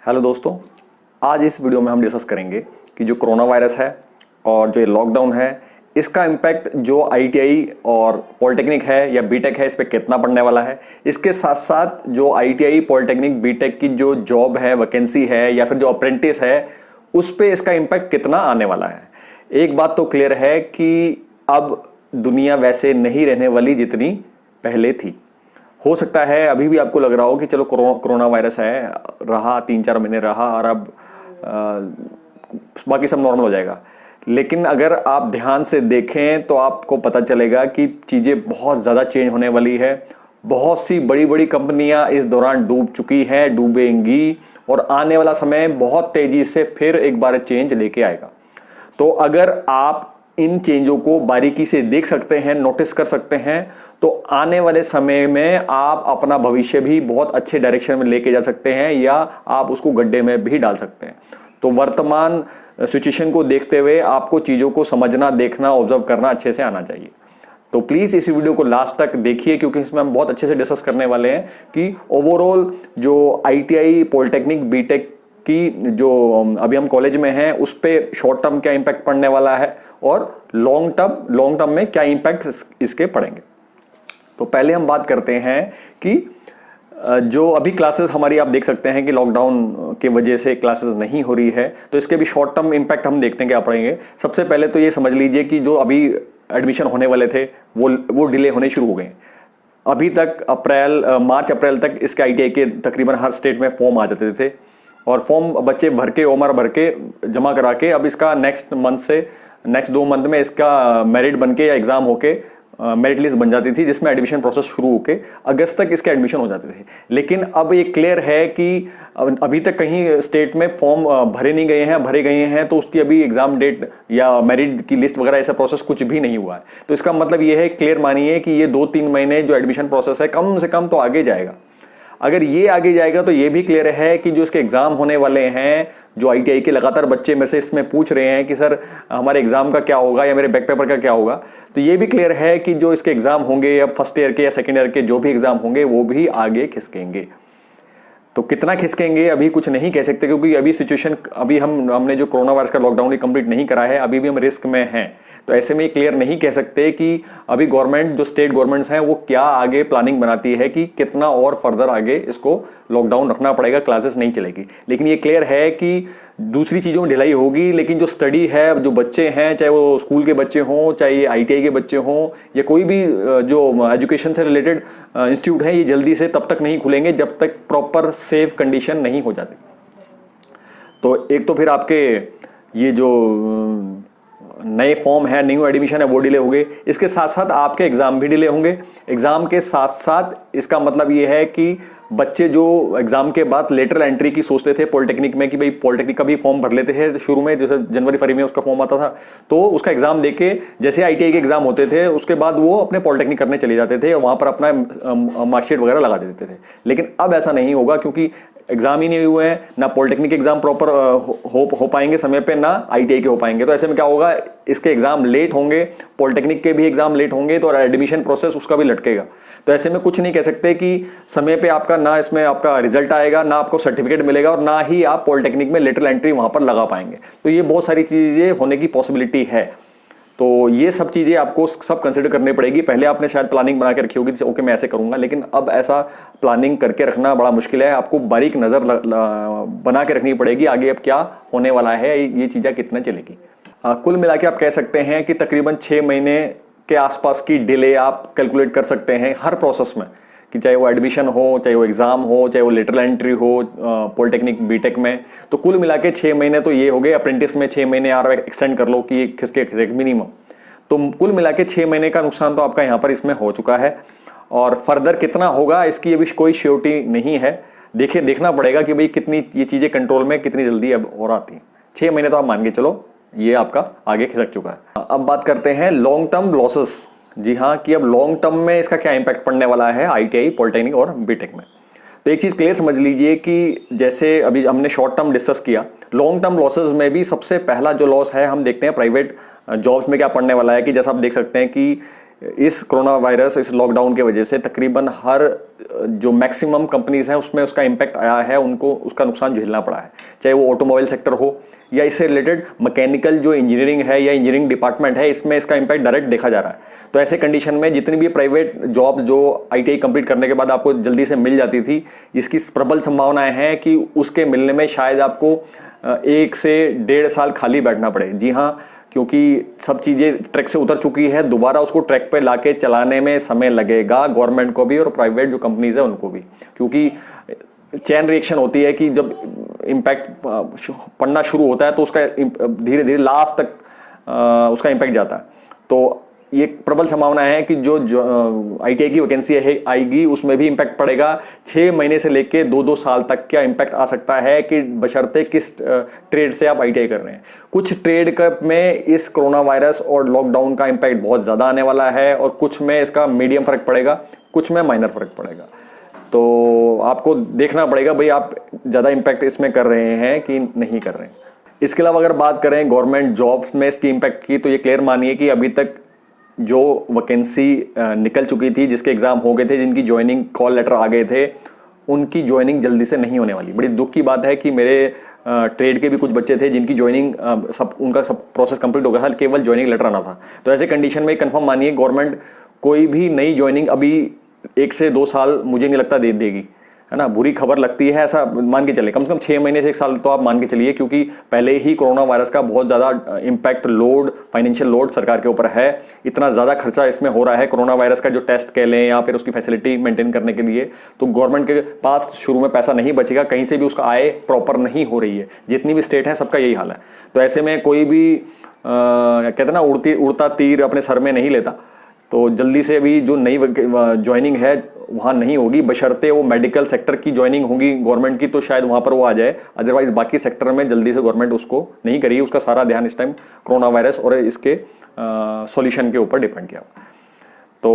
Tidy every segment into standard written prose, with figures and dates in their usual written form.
Hello दोस्तों, आज इस वीडियो में हम डिस्कस करेंगे कि जो कोरोना वायरस है और जो ये लॉकडाउन है, इसका इम्पैक्ट जो आईटीआई और पॉलिटेक्निक है या बीटेक है इस पर कितना पड़ने वाला है। इसके साथ साथ जो आईटीआई पॉलिटेक्निक बीटेक की जो जॉब है, वैकेंसी है या फिर जो अप्रेंटिस है, उस पर इसका इम्पैक्ट कितना आने वाला है। एक बात तो क्लियर है कि अब दुनिया वैसे नहीं रहने वाली जितनी पहले थी। हो सकता है अभी भी आपको लग रहा हो कि चलो कोरोना वायरस है, रहा 3-4 महीने रहा और अब बाकी सब नॉर्मल हो जाएगा। लेकिन अगर आप ध्यान से देखें तो आपको पता चलेगा कि चीज़ें बहुत ज़्यादा चेंज होने वाली है। बहुत सी बड़ी बड़ी कंपनियां इस दौरान डूब चुकी हैं, डूबेंगी, और आने वाला समय बहुत तेजी से फिर एक बार चेंज लेके आएगा। तो अगर आप इन चेंजों को बारीकी से देख सकते हैं, नोटिस कर सकते हैं, तो आने वाले समय में आप अपना भविष्य भी बहुत अच्छे डायरेक्शन में लेके जा सकते हैं या आप उसको गड्ढे में भी डाल सकते हैं। तो वर्तमान सिचुएशन को देखते हुए आपको चीज़ों को समझना, देखना, ऑब्जर्व करना अच्छे से आना चाहिए। तो प्लीज़ इस वीडियो को लास्ट तक देखिए, क्योंकि इसमें हम बहुत अच्छे से डिस्कस करने वाले हैं कि ओवरऑल जो आईटीआई, पॉलिटेक्निक, बीटेक की जो अभी हम कॉलेज में हैं उस पर शॉर्ट टर्म क्या इम्पैक्ट पड़ने वाला है और लॉन्ग टर्म में क्या इम्पैक्ट इसके पड़ेंगे। तो पहले हम बात करते हैं कि जो अभी क्लासेस हमारी आप देख सकते हैं कि लॉकडाउन की वजह से क्लासेस नहीं हो रही है, तो इसके भी शॉर्ट टर्म इम्पैक्ट हम देखते हैं क्या पड़ेंगे। सबसे पहले तो ये समझ लीजिए कि जो अभी एडमिशन होने वाले थे वो डिले होने शुरू हो गए। अभी तक मार्च अप्रैल तक इसके आईटीआई के तकरीबन हर स्टेट में फॉर्म आ जाते थे और फॉर्म बच्चे भर के, उम्र भर के, जमा करा के, अब इसका नेक्स्ट 2 मंथ में इसका मेरिट बन के या एग्जाम होके मेरिट लिस्ट बन जाती थी, जिसमें एडमिशन प्रोसेस शुरू होके अगस्त तक इसके एडमिशन हो जाते थे। लेकिन अब ये क्लियर है कि अभी तक कहीं स्टेट में फॉर्म भरे गए हैं तो उसकी अभी एग्जाम डेट या मेरिट की लिस्ट वगैरह ऐसा प्रोसेस कुछ भी नहीं हुआ है। तो इसका मतलब ये है, क्लियर मानिए कि ये 2-3 महीने जो एडमिशन प्रोसेस है कम से कम तो आगे जाएगा। अगर ये आगे जाएगा तो ये भी क्लियर है कि जो इसके एग्जाम होने वाले हैं, जो आईटीआई के लगातार बच्चे में से इसमें पूछ रहे हैं कि सर हमारे एग्जाम का क्या होगा या मेरे बैक पेपर का क्या होगा, तो ये भी क्लियर है कि जो इसके एग्जाम होंगे या फर्स्ट ईयर के या सेकेंड ईयर के जो भी एग्जाम होंगे वो भी आगे खिसकेंगे। तो कितना खिसकेंगे अभी कुछ नहीं कह सकते, क्योंकि अभी सिचुएशन, अभी हमने जो कोरोना वायरस का लॉकडाउन कंप्लीट नहीं करा है, अभी भी हम रिस्क में हैं। तो ऐसे में क्लियर नहीं कह सकते कि अभी गवर्नमेंट, जो स्टेट गवर्नमेंट्स हैं, वो क्या आगे प्लानिंग बनाती है कि कितना और फर्दर आगे इसको लॉकडाउन रखना पड़ेगा, क्लासेस नहीं चलेगी। लेकिन ये क्लियर है कि दूसरी चीज़ों में ढिलाई होगी, लेकिन जो स्टडी है, जो बच्चे हैं, चाहे वो स्कूल के बच्चे हों, चाहे आईटीआई के बच्चे हों या कोई भी जो एजुकेशन से रिलेटेड इंस्टीट्यूट है, ये जल्दी से तब तक नहीं खुलेंगे जब तक प्रॉपर सेफ कंडीशन नहीं हो जाती। तो एक तो फिर आपके ये जो नए फॉर्म है, न्यू एडमिशन है, वो डिले होंगे। इसके साथ साथ आपके एग्जाम भी डिले होंगे। एग्जाम के साथ साथ इसका मतलब ये है कि बच्चे जो एग्जाम के बाद लेटरल एंट्री की सोचते थे पॉलिटेक्निक में कि भाई पॉलिटेक्निक का भी फॉर्म भर लेते थे शुरू में, जैसे जनवरी-फरवरी में उसका फॉर्म आता था, तो उसका एग्जाम देके जैसे आईटीआई के एग्जाम होते थे उसके बाद वो अपने पॉलिटेक्निक करने चले जाते थे और वहां पर अपना मार्कशीट वगैरह लगा देते थे। लेकिन अब ऐसा नहीं होगा, क्योंकि एग्जाम ही नहीं हुए हैं, ना पॉलिटेक्निक एग्जाम प्रॉपर हो पाएंगे समय पे, ना आईटीआई के हो पाएंगे। तो ऐसे में क्या होगा, इसके एग्जाम लेट होंगे, पॉलिटेक्निक के भी एग्जाम लेट होंगे, तो एडमिशन प्रोसेस उसका भी लटकेगा। तो ऐसे में कुछ नहीं कह सकते कि समय पे आपका, ना इसमें आपका रिजल्ट आएगा, ना आपको सर्टिफिकेट मिलेगा, और ना ही आप पॉलिटेक्निक में लेटरल एंट्री वहां पर लगा पाएंगे। तो ये बहुत सारी चीजें होने की पॉसिबिलिटी है। तो ये सब चीज़ें आपको सब कंसिडर करनी पड़ेगी। पहले आपने शायद प्लानिंग बना के रखी होगी, ओके मैं ऐसे करूंगा, लेकिन अब ऐसा प्लानिंग करके रखना बड़ा मुश्किल है। आपको बारीक नज़र बना के रखनी पड़ेगी आगे अब क्या होने वाला है, ये चीज़ें कितना चलेगी। कुल मिला के आप कह सकते हैं कि तकरीबन 6 महीने के आसपास की डिले आप कैलकुलेट कर सकते हैं हर प्रोसेस में, कि चाहे वो एडमिशन हो, चाहे वो एग्जाम हो, चाहे वो लेटरल एंट्री हो पॉलिटेक्निक, बीटेक में। तो कुल मिला के 6 महीने तो ये हो गए। अप्रेंटिस में 6 महीने और एक्सटेंड कर लो कि खिसके मिनिमम। तो कुल मिला के 6 महीने का नुकसान तो आपका यहाँ पर इसमें हो चुका है, और फर्दर कितना होगा इसकी अभी कोई श्योरिटी नहीं है। देखना पड़ेगा कि भाई कितनी ये चीज़ें कंट्रोल में कितनी जल्दी अब और आती हैं। 6 महीने तो आप मान के चलो ये आपका आगे खिसक चुका है। अब बात करते हैं लॉन्ग टर्म लॉसेस। जी हाँ, कि अब लॉन्ग टर्म में इसका क्या इंपैक्ट पड़ने वाला है आईटीआई, पॉलिटेक्निक और बीटेक में। तो एक चीज़ क्लियर समझ लीजिए कि जैसे अभी हमने शॉर्ट टर्म डिस्कस किया, लॉन्ग टर्म लॉसेस में भी सबसे पहला जो लॉस है हम देखते हैं प्राइवेट जॉब्स में क्या पड़ने वाला है। कि जैसा आप देख सकते हैं कि इस कोरोना वायरस, इस लॉकडाउन के वजह से तकरीबन हर जो मैक्सिमम कंपनीज हैं उसमें उसका इम्पैक्ट आया है, उनको उसका नुकसान झेलना पड़ा है, चाहे वो ऑटोमोबाइल सेक्टर हो या इससे रिलेटेड मैकेनिकल जो इंजीनियरिंग है या इंजीनियरिंग डिपार्टमेंट है, इसमें इसका इम्पैक्ट डायरेक्ट देखा जा रहा है। तो ऐसे कंडीशन में जितनी भी प्राइवेट जॉब्स जो ITI कंप्लीट करने के बाद आपको जल्दी से मिल जाती थी, इसकी प्रबल संभावनाएं हैं कि उसके मिलने में शायद आपको 1 से 1.5 साल खाली बैठना पड़े। जी हाँ, क्योंकि सब चीज़ें ट्रैक से उतर चुकी है, दोबारा उसको ट्रैक पे लाके चलाने में समय लगेगा गवर्नमेंट को भी और प्राइवेट जो कंपनीज है उनको भी, क्योंकि चैन रिएक्शन होती है कि जब इम्पैक्ट पड़ना शुरू होता है तो उसका धीरे धीरे लास्ट तक उसका इम्पैक्ट जाता है। तो ये प्रबल संभावना है कि जो ITI की वैकेंसी है आएगी उसमें भी इम्पैक्ट पड़ेगा। 6 महीने से लेके 2-2 साल तक क्या इम्पैक्ट आ सकता है कि बशर्ते किस ट्रेड से आप ITI कर रहे हैं। कुछ ट्रेड में इस कोरोना वायरस और लॉकडाउन का इम्पैक्ट बहुत ज़्यादा आने वाला है और कुछ में इसका मीडियम फर्क पड़ेगा, कुछ में माइनर फर्क पड़ेगा। तो आपको देखना पड़ेगा भाई आप ज़्यादा इम्पैक्ट इसमें कर रहे हैं कि नहीं कर रहे हैं। इसके अलावा अगर बात करें गवर्नमेंट जॉब्स में इसकी इम्पैक्ट की, तो ये क्लियर मानिए कि अभी तक जो वैकेंसी निकल चुकी थी, जिसके एग्जाम हो गए थे, जिनकी ज्वाइनिंग कॉल लेटर आ गए थे, उनकी ज्वाइनिंग जल्दी से नहीं होने वाली। बड़ी दुख की बात है कि मेरे ट्रेड के भी कुछ बच्चे थे जिनकी ज्वाइनिंग उनका सब प्रोसेस कंप्लीट हो गया था, केवल ज्वाइनिंग लेटर आना था। तो ऐसे कंडीशन में कंफर्म मानिए गवर्नमेंट कोई भी नई ज्वाइनिंग अभी 1 से 2 साल मुझे नहीं लगता दे देगी, है ना। बुरी खबर लगती है, ऐसा मान के चले, कम से कम 6 महीने से 1 साल तो आप मान के चलिए, क्योंकि पहले ही कोरोना वायरस का बहुत ज़्यादा इम्पैक्ट लोड, फाइनेंशियल लोड सरकार के ऊपर है। इतना ज़्यादा खर्चा इसमें हो रहा है कोरोना वायरस का, जो टेस्ट कह लें या फिर उसकी फैसिलिटी मेंटेन करने के लिए, तो गवर्नमेंट के पास शुरू में पैसा नहीं बचेगा, कहीं से भी उसका आय प्रॉपर नहीं हो रही है। जितनी भी स्टेट है सबका यही हाल है। तो ऐसे में कोई भी कहते हैं ना, उड़ता तीर अपने सर में नहीं लेता। तो जल्दी से अभी जो नई ज्वाइनिंग है वहाँ नहीं होगी, बशर्ते वो मेडिकल सेक्टर की ज्वाइनिंग होगी गवर्नमेंट की, तो शायद वहाँ पर वो आ जाए। अदरवाइज बाकी सेक्टर में जल्दी से गवर्नमेंट उसको नहीं करेगी। उसका सारा ध्यान इस टाइम कोरोना वायरस और इसके सॉल्यूशन के ऊपर डिपेंड किया। तो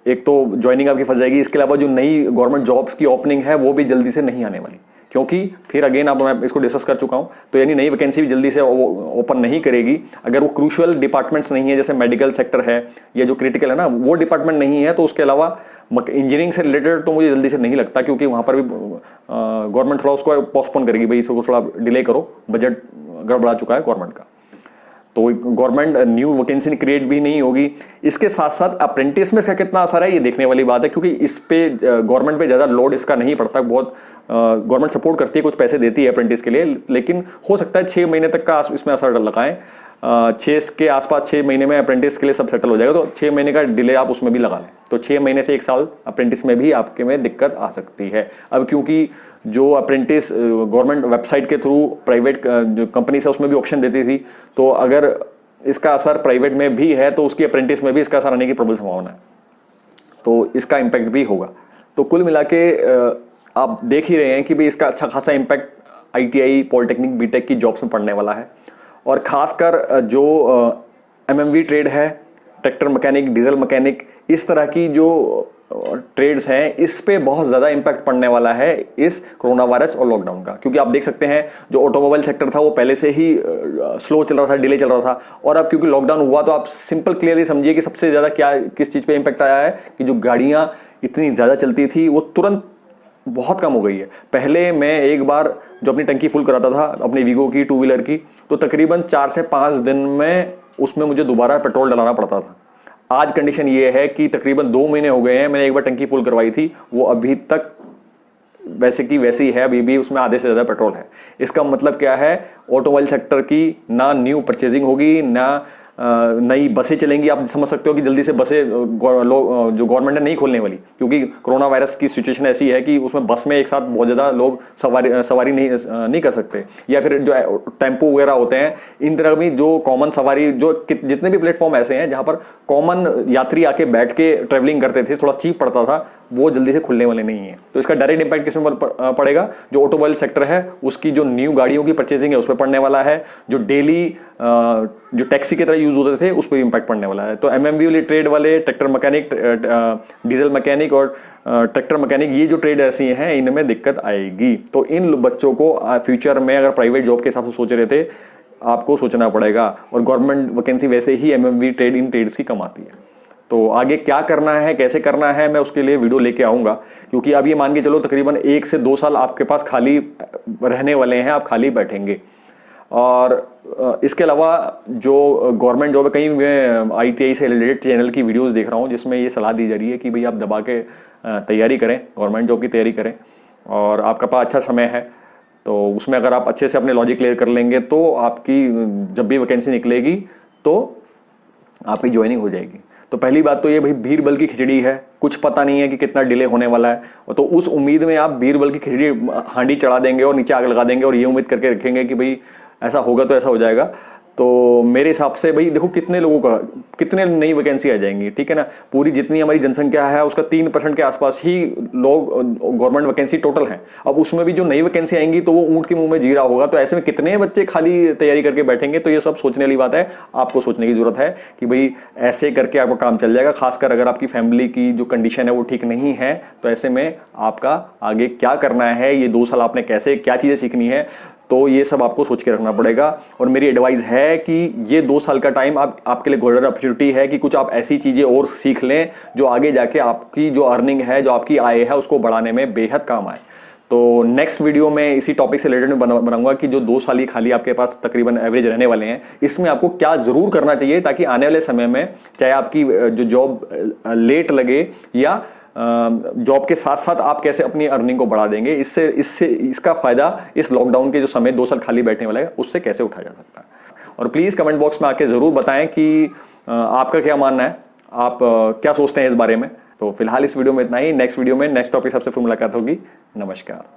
एक तो ज्वाइनिंग आपकी फंस जाएगी। इसके अलावा जो नई गवर्नमेंट जॉब्स की ओपनिंग है वो भी जल्दी से नहीं आने वाली, क्योंकि फिर अगेन अब मैं इसको डिस्कस कर चुका हूं। तो यानी नई वैकेंसी भी जल्दी से ओपन नहीं करेगी अगर वो क्रूशियल डिपार्टमेंट्स नहीं है, जैसे मेडिकल सेक्टर है या जो क्रिटिकल है ना, वो डिपार्टमेंट नहीं है। तो उसके अलावा इंजीनियरिंग से रिलेटेड तो मुझे जल्दी से नहीं लगता, क्योंकि वहां पर भी गवर्नमेंट थोड़ा उसको पोस्टपोन करेगी, भाई इसको थोड़ा डिले करो, बजट गड़बड़ा चुका है गवर्नमेंट का। तो गवर्नमेंट न्यू वैकेंसी क्रिएट भी नहीं होगी। इसके साथ साथ अप्रेंटिस में इसका कितना असर है ये देखने वाली बात है, क्योंकि इस पे गवर्नमेंट पे ज़्यादा लोड इसका नहीं पड़ता। बहुत गवर्नमेंट सपोर्ट करती है, कुछ पैसे देती है अप्रेंटिस के लिए, लेकिन हो सकता है 6 महीने तक का इसमें असर लगाएं। 6 के आसपास 6 महीने में अप्रेंटिस के लिए सब सेटल हो जाएगा, तो 6 महीने का डिले आप उसमें भी लगा लें, तो 6 महीने से 1 साल अप्रेंटिस में भी आपके में दिक्कत आ सकती है। अब क्योंकि जो अप्रेंटिस गवर्नमेंट वेबसाइट के थ्रू प्राइवेट जो कंपनी है उसमें भी ऑप्शन देती थी, तो अगर इसका असर प्राइवेट में भी है तो उसकी अप्रेंटिस में भी इसका असर आने की प्रबल संभावना है, तो इसका इम्पैक्ट भी होगा। तो कुल मिला के आप देख ही रहे हैं कि भाई इसका अच्छा खासा इम्पैक्ट ITI, पॉलिटेक्निक, बीटेक की जॉब्स में पड़ने वाला है। और खासकर जो MMV ट्रेड है, ट्रैक्टर मैकेनिक, डीजल मैकेनिक, इस तरह की जो ट्रेड्स हैं, इस पे बहुत ज़्यादा इम्पैक्ट पड़ने वाला है इस कोरोना वायरस और लॉकडाउन का। क्योंकि आप देख सकते हैं जो ऑटोमोबाइल सेक्टर था वो पहले से ही स्लो चल रहा था, डिले चल रहा था, और अब क्योंकि लॉकडाउन हुआ तो आप सिंपल क्लियरली समझिए कि सबसे ज़्यादा किस चीज़ पे इम्पैक्ट आया है कि जो गाड़ियाँ इतनी ज़्यादा चलती थी वो तुरंत बहुत कम हो गई है। पहले मैं एक बार जो अपनी टंकी फुल कराता था अपनी वीगो की 2 व्हीलर की, तो तकरीबन 4 से 5 दिन में उसमें मुझे दोबारा पेट्रोल डलाना पड़ता था। आज कंडीशन ये है कि तकरीबन 2 महीने हो गए हैं, मैंने एक बार टंकी फुल करवाई थी, वो अभी तक वैसे की वैसी है, अभी भी उसमें आधे से ज़्यादा पेट्रोल है। इसका मतलब क्या है, ऑटोमोबाइल सेक्टर की ना न्यू परचेजिंग होगी, ना नई बसें चलेंगी। आप समझ सकते हो कि जल्दी से बसें जो गवर्नमेंट ने नहीं खोलने वाली, क्योंकि कोरोना वायरस की सिचुएशन ऐसी है कि उसमें बस में एक साथ बहुत ज़्यादा लोग सवारी नहीं कर सकते। या फिर जो टेम्पो वगैरह होते हैं, इन तरह की जो कॉमन सवारी, जो जितने भी प्लेटफॉर्म ऐसे हैं जहाँ पर कॉमन यात्री आके बैठ के ट्रेवलिंग करते थे, थोड़ा चीप पड़ता था, वो जल्दी से खुलने वाले नहीं है। तो इसका डायरेक्ट इंपैक्ट किसमें पड़ेगा, जो ऑटोमोबाइल सेक्टर है उसकी जो न्यू गाड़ियों की परचेजिंग है उस पर पड़ने वाला है। जो डेली जो टैक्सी की तरह यूज होते थे उस पर इम्पैक्ट पड़ने वाला है। तो MMV वाली ट्रेड वाले, ट्रैक्टर मैकेनिक, डीजल मैकेनिक और ट्रैक्टर मैकेनिक, ये जो ट्रेड ऐसी हैं इनमें दिक्कत आएगी। तो इन बच्चों को फ्यूचर में अगर प्राइवेट जॉब के हिसाब से सोच रहे थे, आपको सोचना पड़ेगा। और गवर्नमेंट वैकेंसी वैसे ही MMV ट्रेड, इन ट्रेड्स की कम आती है। तो आगे क्या करना है, कैसे करना है, मैं उसके लिए वीडियो लेके आऊंगा, क्योंकि अब ये मान के चलो तकरीबन 1 से 2 साल आपके पास खाली रहने वाले हैं, आप खाली बैठेंगे। और इसके अलावा जो गवर्नमेंट जॉब है, कहीं मैं ITI से रिलेटेड चैनल की वीडियोस देख रहा हूँ जिसमें ये सलाह दी जा रही है कि भाई आप दबा के तैयारी करें, गवर्नमेंट जॉब की तैयारी करें, और आपका पास अच्छा समय है, तो उसमें अगर आप अच्छे से अपने लॉजिक क्लियर कर लेंगे तो आपकी जब भी वैकेंसी निकलेगी तो आपकी ज्वाइनिंग हो जाएगी। तो पहली बात तो ये भाई बीरबल की खिचड़ी है, कुछ पता नहीं है कि कितना डिले होने वाला है, तो उस उम्मीद में आप बीरबल की खिचड़ी हांडी चढ़ा देंगे और नीचे आग लगा देंगे और ये उम्मीद करके रखेंगे कि भाई ऐसा होगा तो ऐसा हो जाएगा। तो मेरे हिसाब से भाई देखो कितने लोगों का, कितने नई वैकेंसी आ जाएंगी, ठीक है ना। पूरी जितनी हमारी जनसंख्या है उसका 3% के आसपास ही लोग गवर्नमेंट वैकेंसी टोटल है। अब उसमें भी जो नई वैकेंसी आएंगी तो वो ऊंट के मुंह में जीरा होगा, तो ऐसे में कितने बच्चे खाली तैयारी करके बैठेंगे। तो ये सब सोचने वाली बात है, आपको सोचने की जरूरत है कि भाई ऐसे करके आपका काम चल जाएगा। खासकर अगर आपकी फैमिली की जो कंडीशन है वो ठीक नहीं है, तो ऐसे में आपका आगे क्या करना है, ये 2 साल आपने कैसे क्या चीजें सीखनी है, तो ये सब आपको सोच के रखना पड़ेगा। और मेरी एडवाइस है कि ये 2 साल का टाइम आपके लिए गोल्डन अपॉर्चुनिटी है कि कुछ आप ऐसी चीजें और सीख लें जो आगे जाके आपकी जो अर्निंग है, जो आपकी आय है, उसको बढ़ाने में बेहद काम आए। तो नेक्स्ट वीडियो में इसी टॉपिक से रिलेटेड बनाऊंगा कि जो 2 साल ही खाली आपके पास तकरीबन एवरेज रहने वाले हैं, इसमें आपको क्या जरूर करना चाहिए ताकि आने वाले समय में चाहे आपकी जो जॉब लेट लगे या जॉब के साथ साथ आप कैसे अपनी अर्निंग को बढ़ा देंगे, इससे इसका फायदा इस लॉकडाउन के जो समय 2 साल खाली बैठने वाला है उससे कैसे उठाया जा सकता है। और प्लीज कमेंट बॉक्स में आके जरूर बताएं कि आपका क्या मानना है, आप क्या सोचते हैं इस बारे में। तो फिलहाल इस वीडियो में इतना ही, नेक्स्ट वीडियो में नेक्स्ट टॉपिक सबसे फिर मुलाकात होगी। नमस्कार।